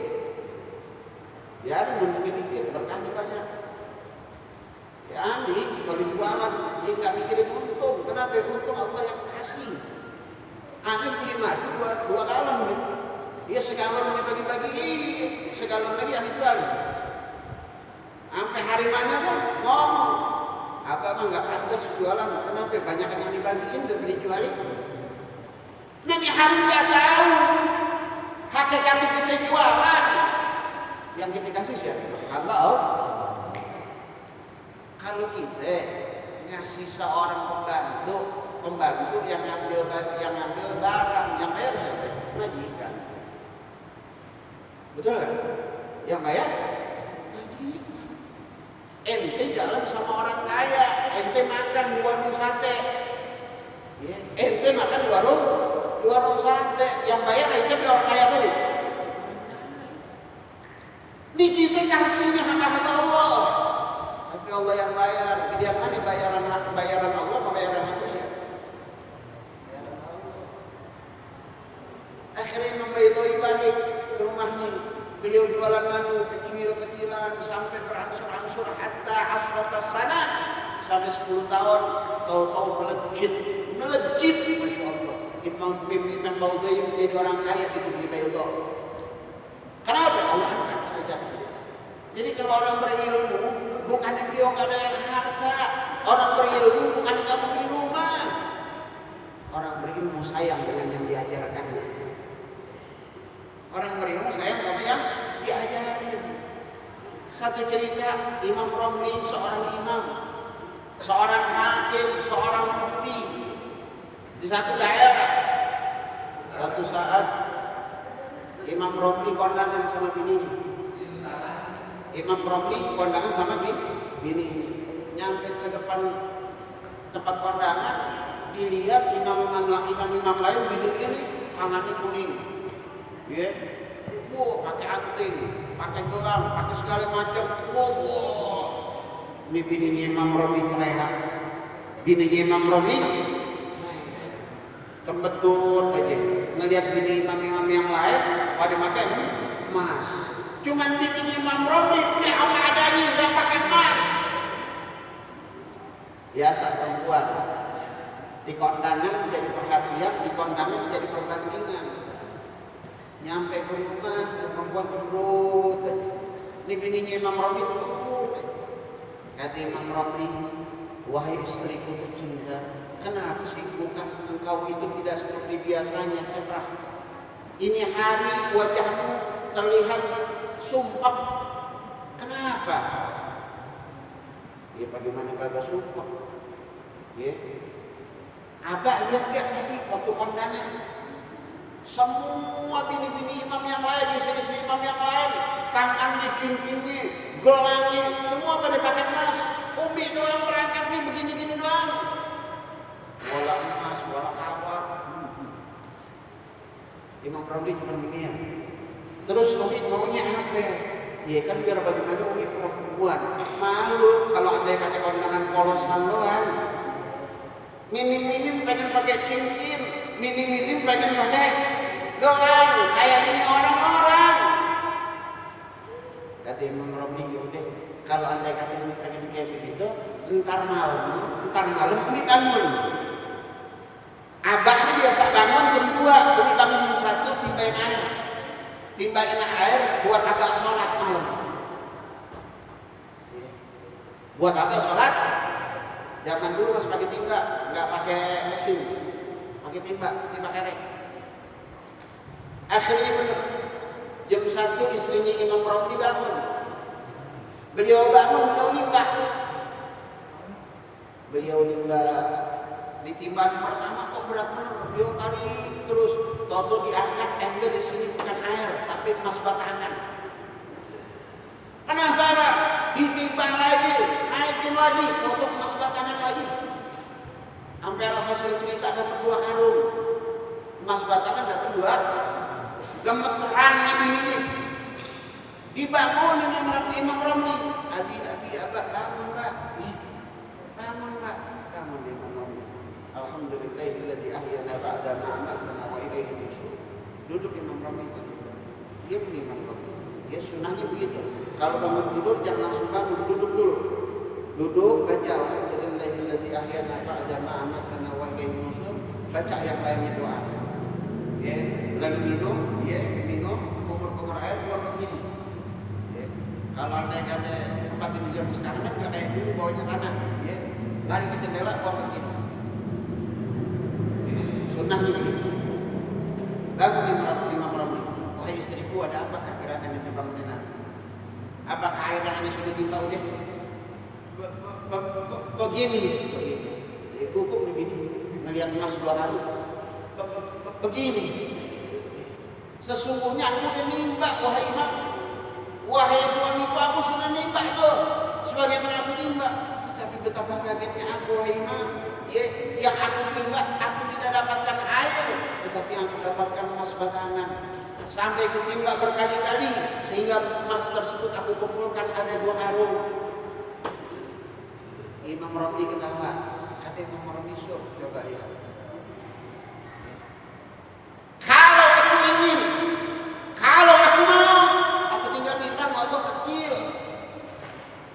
Biarin untungnya dikit, berkahnya banyak. Ya Ani, kalau jualan, dia nggak mikirin untung. Kenapa? Untung Allah yang kasih. Ani beli madu dua galon, gitu. Dia segalon dibagi-bagi, segalon lagi Ani jual. Sampai hari mana kan ngomong, apa mah nggak pantas jualan? Kenapa? Banyak yang dibagiin dan dijualin. Nabi Harun nggak tahu hakikat kita jualan. Yang kita kasih siapa? Hamba Allah. Kalau kita ngasih seorang pembantu yang ngambil barang, yang bayar siapa? Majikan. Betul kan? Yang bayar majikan. Ente jalan sama orang kaya, ente makan di warung sate. Ya, ente makan di warung sate, yang bayar ente orang kaya tadi. Ini kita kasihnya hamba-hamba Allah. Tapi Allah yang bayar. Ideal mana bayaran Allah atau bayaran manusia? Bayaran Allah. Akhirnya Imam Baydawi balik ke rumahnya. Beliau jualan madu kecil-kecilan sampai berangsur-angsur hatta asrata sana, sampai 10 tahun tahu-tahu melejit, Masya Allah. Imam Baydawi menjadi orang kaya di negeri Baydawi. Kenapa? Allah angkat derajatnya. Jadi kalau orang berilmu, bukan beliau nggak ada yang harta. Orang berilmu bukan nggak beli rumah. Orang berilmu sayang dengan yang diajarkannya. Orang berilmu sayang sama yang diajarin. Satu cerita, Imam Romli, seorang imam, seorang hakim, seorang mufti di satu daerah. Satu saat Imam Romli kondangan sama bininya. Imam Romli kondangan sama bini. Nyampe ke depan tempat kondangan, dilihat imam-imam lain bininya nih tangannya kuning. Ya, pakai anting, pakai gelang, pakai segala macam. Wallah, ini bininya Imam Romli teriak. Bininya Imam Romli kembetut aja ngelihat bini imam-imam yang lain pada pakai emas. Cuman bininya Imam Romli udah apa adanya, nggak pakai emas. Biasa perempuan di kondangan menjadi perhatian, di kondangan menjadi perbandingan. Nyampe ke rumah, perempuan cemberut aja. Ini bininya Imam Romli cemberut aja. Kata Imam Romli, Wahai istriku tercinta, kenapa sih muka engkau itu tidak seperti biasanya cerah? Ini hari wajahmu terlihat sumpah. Kenapa? Ya bagaimana kagak sumpah? Ya. Abah lihat gak tadi waktu kondangan? Semua bini-bini imam yang lain, istri-istri imam yang lain, tangannya, cincinnya, gelangnya, semua pada pakai emas. Umi doang berangkat nih begini-gini doang. Wala emas, wala kawat. Imam Ramli cuma begini ya. Terus Umi maunya apa? Ya kan biar bagaimana Umi perempuan. Malu kalau andai kata kondangan polosan doang. Minim-minim pengen pakai cincin, minim-minim pengen pakai gelang, kayak ini orang-orang. Kata Imam Romli, yaudah, kalau andai kata ini pengen kayak begitu, ntar malam ini bangun. Abah ini biasa bangun jam 2, ini bangun jam 1 timbain air buat agak sholat malam. Buat agak sholat. Zaman dulu masih pakai timba, nggak pakai mesin, pakai timba kerek. Akhirnya benar, jam 1 istrinya Imam Romli bangun. Beliau bangun, beliau nimba. Di timbangan pertama kok berat benar, beliau tarik terus. Toto diangkat ember di sini bukan air, tapi emas batangan. Penasaran, ditimbang lagi, naikin lagi, tutup emas batangan lagi. Sampai hasil cerita dapat 2 karung. Emas batangan dapat 2. Gemeteran nih bininya. Dibangunin Imam Romli. Abi, abah, bangun mbak. Bangun mbak. Bangun Imam Romli. Alhamdulillahilladzi ahyana ba'da ma amatana wa ilaihi nusyur. Duduk Imam Romli itu. Diam Imam Romli. Ya sunnahnya begitu. Kalau bangun tidur jangan langsung bangun, duduk dulu. Duduk, baca alhamdulillahilladzi ahyana ba'da ma amatana wa ilaihi nusyur. Baca yang lainnya doa. Ya, lalu minum, kumur air buang begini. Ya. Kalau andai kata tempat tidur zaman sekarang kan nggak kayak dulu bawahnya tanah. Ya. Lari ke jendela buang begini. Ya. Sunnahnya begitu. Bangun Imam Romli. Wahai istriku, ada apakah gerakan yang dibangunin aku? Apakah air yang ini sudah timba udah? Begini. Ya, gugup nih bini. Ngelihat emas 2 karung. Begini. Sesungguhnya aku udah nimba, wahai imam. Wahai suamiku, aku sudah nimba itu. Sebagaimana aku nimba. Tetapi betapa kagetnya aku, wahai imam. Ya, yang aku timba, aku tidak dapatkan air. Tetapi aku dapatkan emas batangan. Sampai kutimba berkali-kali. Sehingga emas tersebut aku kumpulkan ada 2 karung. Imam Romli ketawa. Kata Imam Romli, coba lihat. Kalau aku mau, aku tinggal minta Allah kecil.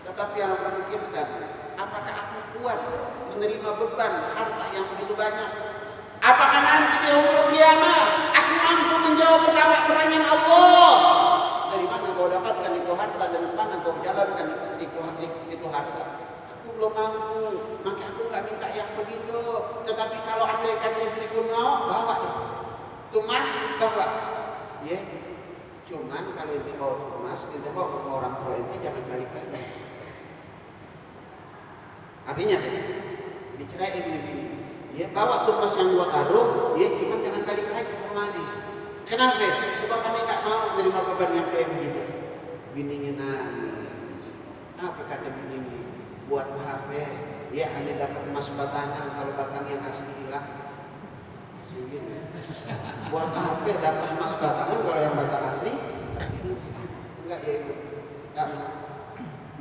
Tetapi yang aku pikirkan, apakah aku kuat menerima beban harta yang begitu banyak? Apakah nanti di yaumul qiyamah aku mampu menjawab pertanyaan Allah? Dari mana kau dapatkan itu harta dan kemana kau jalankan itu harta? Aku belum mampu, maka aku nggak minta yang begitu. Tetapi kalau andai kata istriku mau, bawa deh. Tumas bawa, ya. Cuman kalau itu bawa tumas, itu bawa ke orang tua itu jangan balik lagi. Artinya, diceraiin begini. Ya bawa tumas yang 2 karung, ya cuman jangan balik lagi ke rumahnya. Kenapa? Sebab anda nggak mau menerima beban yang kayak begitu. Bininya nangis. Apa kata bininya? Buat HP, ya anda dapat emas batangan kalau batang yang asli hilang. Buat apa dapat emas batangan kalau yang batang asli? Enggak ya ibu. Enggak mau.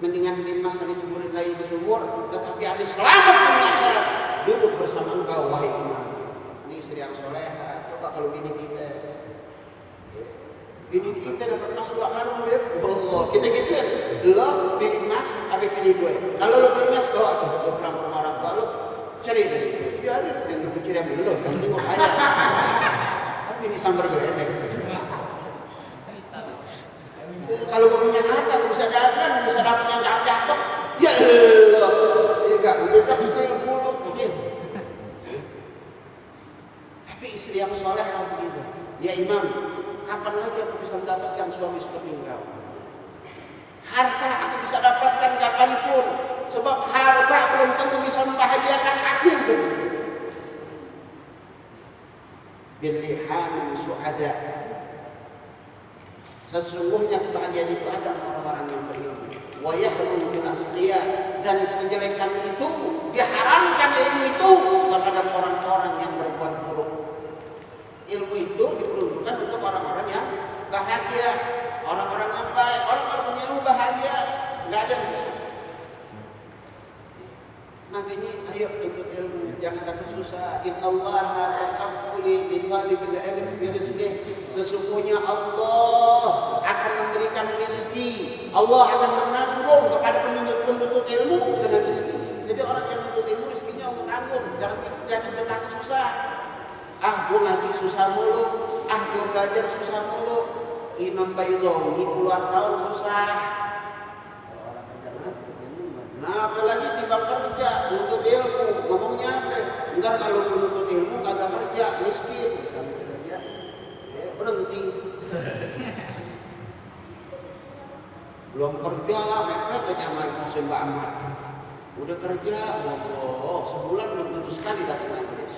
Mendingan emas yang diceburin lagi di sumur, tetapi ada selamat di akhirat. Duduk bersama engkau wahai imam. Ini istri yang soleha. Coba kalau bini kita dapat emas 2 karung ya. Allah, kita gituin. Lo beli emas, apa bini gue? Kalau lo beli emas bawa tuh, lo pulang ke rumah orang tua lo. Cari dari gue, biarin dia nunggu kirim dulu, yang penting gue kaya. Tapi ini sambar gue ya, kalau gue punya harta, gue bisa dapat yang cakep-cakep. Ya Allah, juga udah dapil mulut begitu. Tapi istri yang soleh begitu. Ya Imam, kapan lagi aku bisa mendapatkan suami seperti engkau? Harta aku bisa dapatkan kapanpun, sebab harta belum tentu bisa membahagiakan aku. Bilihamin su'ada. Sesungguhnya kebahagiaan itu ada orang-orang yang berilmu. Wa yahrum bil asqiya, dan kejelekan itu diharamkan ilmu itu terhadap orang-orang yang berbuat buruk. Ilmu itu diperuntukkan untuk orang-orang yang bahagia, orang-orang yang baik. Orang kalau punya ilmu bahagia, nggak ada yang susah. Makanya ayo tuntut ilmu, jangan takut susah. Innallaha taqabbuli li talibil ilmi bi rizqih. Sesungguhnya Allah akan memberikan rezeki. Allah akan menanggung kepada penuntut ilmu dengan rezeki. Jadi orang yang menuntut ilmu rezekinya Allah tanggung. Jangan takut susah. Gua ngaji susah mulu. Gua belajar susah mulu. Imam Baydawi puluhan tahun susah. Nah, apalagi tiba kerja, menuntut ilmu, ngomongnya apa? Entar kalau menuntut ilmu kagak kerja, miskin. Berhenti. Belum kerja, mepet aja sama Musim Mbak Ahmad. Udah kerja, sebulan belum tentu sekali datang majelis.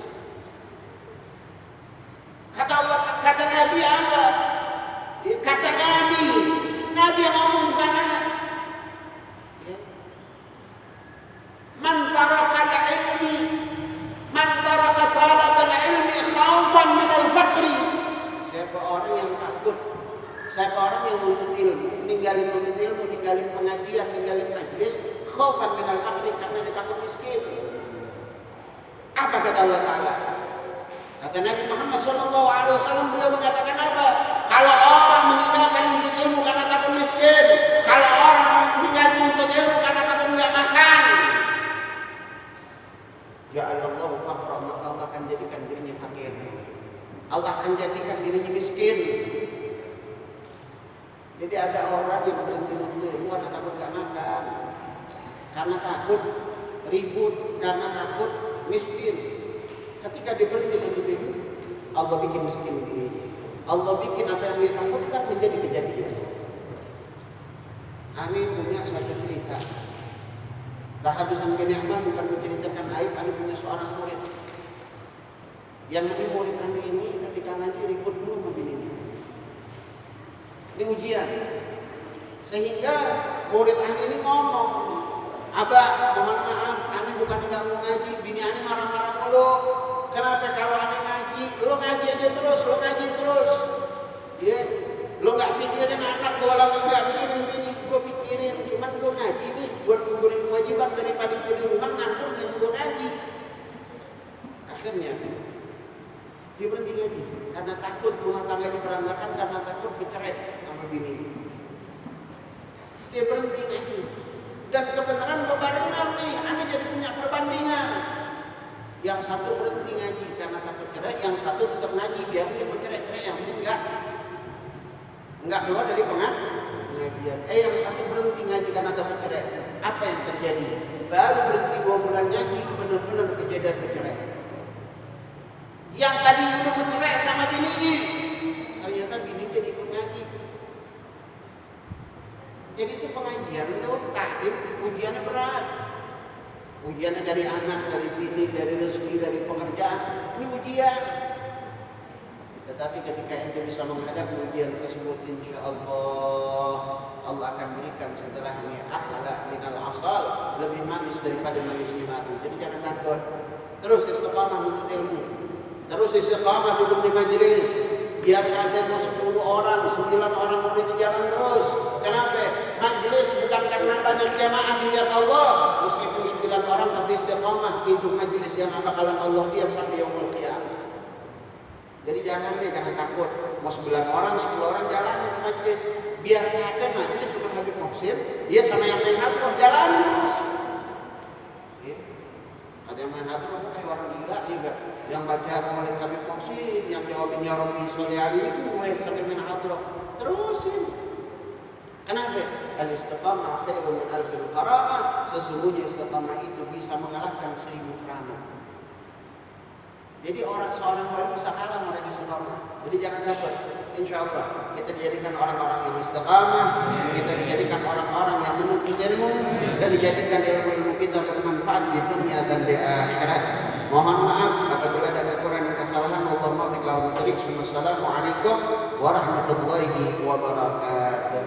Kata Allah, kata Nabi apa? Kata Nabi yang ngomong bukan anak. Man taraka al-ilmi, man taraka talab al-ilmi khaufan min al-faqri. Siapa orang yang takut, siapa orang yang menuntut ilmu, ninggalin pengajian, ninggalin majlis, khaufan min al-faqri, karena dia takut miskin. Apa kata Allah Ta'ala? Kata Nabi Muhammad SAW, beliau mengatakan apa? Kalau orang meninggalkan menuntut ilmu karena takut miskin, kalau orang meninggalkan menuntut ilmu karena takut nggak makan, ja'alallahu faqra, maka Allah akan jadikan dirinya fakir. Allah akan jadikan dirinya miskin. Jadi ada orang yang berhenti menuntut ilmu karena takut nggak makan, karena takut ribut, karena takut miskin. Ketika dia berhenti menuntut ilmu, Allah bikin miskin dirinya. Allah bikin apa yang dia takutkan menjadi kejadian. Ani punya satu cerita. Tahadusan bin Yahman bukan menceritakan aib. Ani punya seorang murid. Yang ini murid Ani ini ketika ngaji ribut dulu sama bininya. Ini ujian. Sehingga murid Ani ini ngomong, Abah, mohon maaf, Ani bukan nggak mau ngaji. Bini Ani marah-marah mulu. Kenapa kalau Ani ngaji? Lo ngaji aja terus, lo ngaji terus. Ya, lo nggak pikirin anak, gue lagi nggak pikirin bini, gue pikirin. Cuman gue ngaji nih, buat gugurin kewajiban daripada gue di rumah ngantor nih gue ngaji. Akhirnya dia berhenti ngaji karena takut rumah tangganya berantakan, karena takut dicerai sama bini. Dia berhenti ngaji. Dan kebenaran berbarengan nih, Anda jadi punya perbandingan. Yang satu berhenti ngaji karena takut cerai, yang satu tetap ngaji biar dia mau cerai-cerai, yang penting enggak keluar dari pengajian. Yang satu berhenti ngaji karena takut cerai. Apa yang terjadi? Baru berhenti 2 bulan ngaji, benar-benar kejadian bercerai. Yang tadi udah bercerai sama bininya, ternyata bini jadi ikut ngaji. Jadi itu pengajian tuh takdim, ujiannya berat. Ujiannya dari anak, dari bini, dari rezeki, dari pekerjaan. Ini ujian. Tetapi ketika ente bisa menghadapi ujian tersebut, insya Allah Allah akan berikan setelahnya ahla minal asal, lebih manis daripada manisnya madu. Jadi jangan takut. Terus istiqamah menuntut ilmu. Terus istiqamah duduk di majelis. Biar ada mau 10 orang, 9 orang murid di jalan terus. Kenapa? Majelis bukan karena banyak jamaah dilihat Allah. Meskipun 9 orang tapi istiqamah, itu majelis yang bakalan Allah lihat sampai yaumul qiyamah. Jadi jangan takut. Mau 9 orang, 10 orang jalan di majelis. Biar kata majelis bukan Habib Muhsin, dia sama yang main hadroh jalanin terus. Ya. Ada yang main hadroh kayak orang gila, ya. Yang baca Maulid Habib Muhsin, yang jawabin Ya Rabbi Sholli Alaihi itu sambil main hadroh. Terusin. Kenapa? Al-istiqamah khairun min alfil karamah. Sesungguhnya istiqamah itu bisa mengalahkan 1000 keramat. Jadi seorang wali bisa kalah orang istiqamah. Jadi jangan takut. Insya Allah kita dijadikan orang-orang yang istiqamah, kita dijadikan orang-orang yang menuntut ilmu, dan dijadikan ilmu-ilmu kita bermanfaat di dunia dan di akhirat. Mohon maaf apabila ada kekurangan dan kesalahan. Allahumma barik lana wa barik. Wassalamualaikum warahmatullahi wabarakatuh.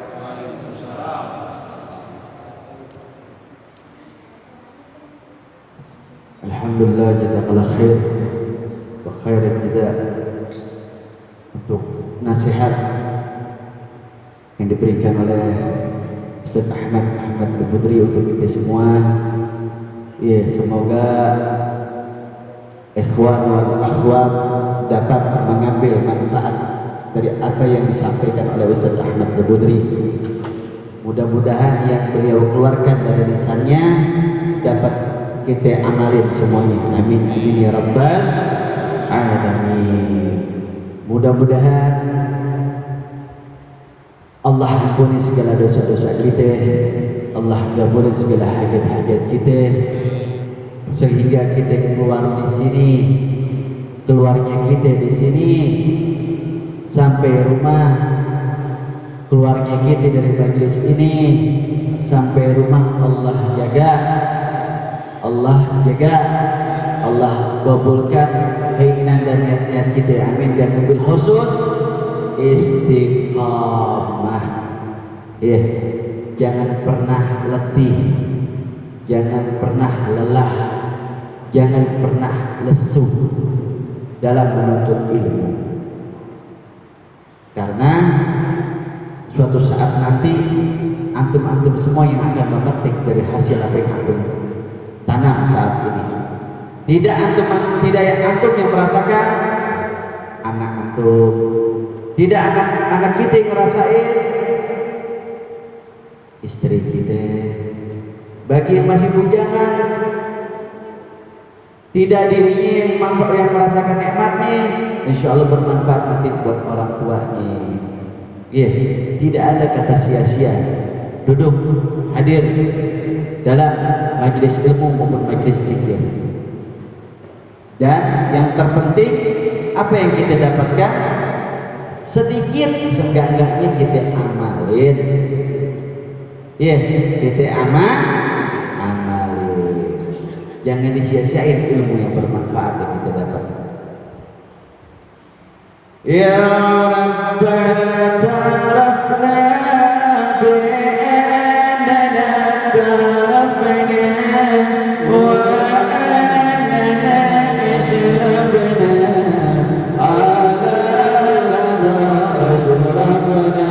Alhamdulillah, jazakallah khair wa khairan jazaa untuk nasihat yang diberikan oleh Ustaz Ahmad Al-Budri untuk kita semua. Ya, semoga ikhwan wal akhwat dapat mengambil manfaat dari apa yang disampaikan oleh Ustaz Ahmad Al-Budri. Mudah-mudahan yang beliau keluarkan dari lisannya dapat kita amalin semuanya. Amin amin ya rabbal alamin. Mudah-mudahan Allah ampuni segala dosa-dosa kita, Allah kabulkan segala hajat-hajat kita, sehingga kita keluar di sini, keluarnya kita di sini sampai rumah, keluarnya kita dari majlis ini sampai rumah Allah jaga, Allah jaga, Allah kabulkan keinginan dan niat-niat kita. Amin. Dan mobil khusus istiqamah. Ya, jangan pernah letih, jangan pernah lelah, jangan pernah lesu dalam menuntut ilmu. Karena suatu saat nanti antum-antum semua yang akan memetik dari hasil apa yang antum tanam saat ini. Tidak antum yang merasakan, anak antum, tidak anak kita yang ngerasain, istri kita. Bagi yang masih bujangan, tidak dirinya yang merasakan nikmatnya, insya Allah bermanfaat nanti buat orang tuanya. Iya, tidak ada kata sia-sia. Duduk, hadir dalam majelis ilmu maupun majelis zikir. Dan yang terpenting, apa yang kita dapatkan sedikit seenggak-enggaknya kita amalin. Ya, kita amalin. Jangan disia-siain ilmu yang bermanfaat yang kita dapat. Ya Rabbana tarafna bi'annana tarafna wa annana ishrabna ala lana ashrabna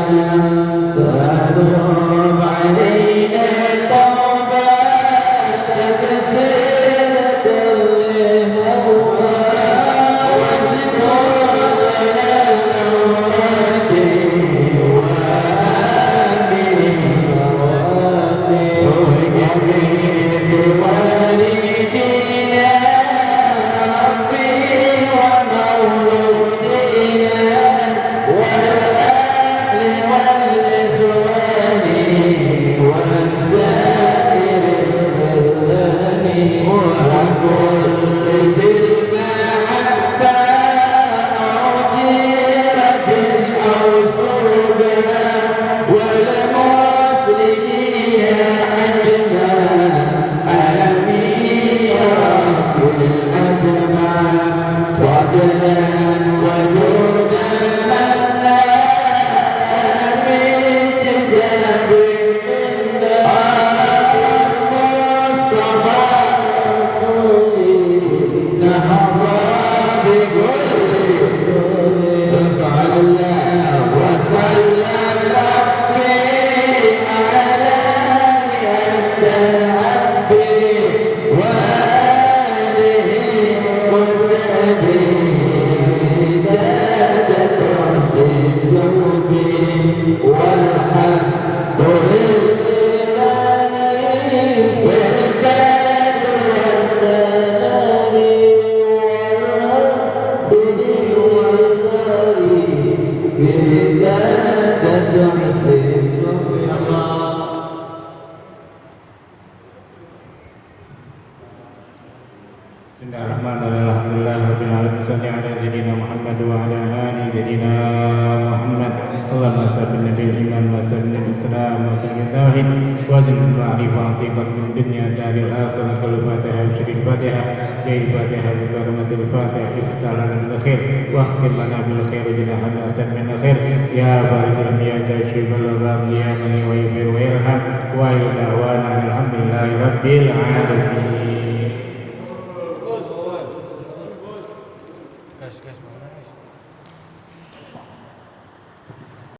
fadhum alayna tawbah tagsil kulli hawa وسلم ربي على الإسلام وسلم التوحيد وزن المعرفة طيبة من الدنيا دار الآخرة الفاتحة بشر الفاتحة بالفاتحة بكرمة الفاتحة افتح لنا بالخير واختم لنا بالخير جناحنا أحسن من الخير يا بارك الهم يا كاشف الغم يا من يغفر ويرحم وإلى دعوانا الحمد لله رب العالمين. Guys,